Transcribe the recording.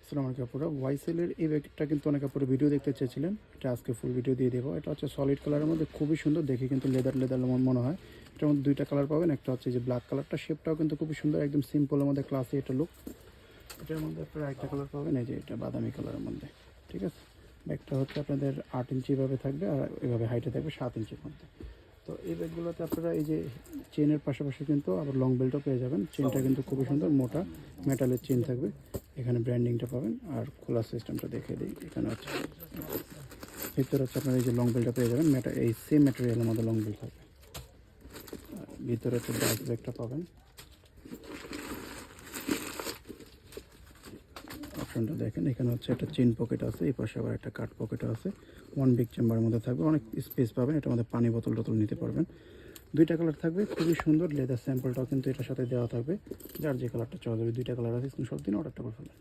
আসসালামু আলাইকুম আপুরা, ওয়াইসেলের এই ব্যাগটা কিন্তু অনেক আপুরা ভিডিও দেখতে চেয়েছিলেন। এটা আজকে ফুল ভিডিও দিয়ে দেবো। এটা হচ্ছে সলিড কালারের মধ্যে খুবই সুন্দর, দেখে কিন্তু লেদার লেদার মনে হয়। এটার মধ্যে দুইটা কালার পাবেন, একটা হচ্ছে যে ব্ল্যাক কালারটা, শেপটাও কিন্তু খুবই সুন্দর, একদম সিম্পলের মধ্যে ক্লাসি এটা লুক। এটার মধ্যে আপনারা একটা কালার পাবেন, এই যে এটা বাদামি কালারের মধ্যে। ঠিক আছে, ব্যাগটা হচ্ছে আপনাদের 8 ইঞ্চি এভাবে থাকবে, আর এভাবে হাইটে থাকবে 7 ইঞ্চির মধ্যে। তো এই ব্যাগগুলোতে আপনারা এই যে চেনের পাশাপাশি কিন্তু আবার লং বেল্টও পেয়ে যাবেন। চেনটা কিন্তু খুবই সুন্দর, মোটা মেটালের চেন থাকবে। এখানে ব্র্যান্ডিংটা পাবেন। আর খোলা সিস্টেমটা দেখে দিই, এখানে হচ্ছে ভিতরে হচ্ছে আপনার এই যে লং বেল্টটা পেয়ে যাবেন, এই সেম ম্যাটেরিয়ালের মধ্যে লং বেল্ট থাকবে। ভিতরে হচ্ছে ব্যাক ব্যাগটা পাবেন। অপশনটা দেখেন, এখানে হচ্ছে একটা চেন পকেট আছে, এই পাশে আবার একটা কাট পকেটও আছে। ওয়ান বিগ চেম্বারের মধ্যে থাকবে, অনেক স্পেস পাবেন। এটার মধ্যে পানি বোতল টোতল নিতে পারবেন। দুইটা কালার থাকবে, খুবই সুন্দর। লেদার স্যাম্পলটাও কিন্তু এটার সাথে দেওয়া থাকবে, যার যে কালারটা চাওয়া যাবে। দুইটা কালার আছে, স্ক্রিনশট দিন, অর্ডারটা করে ফেলেন।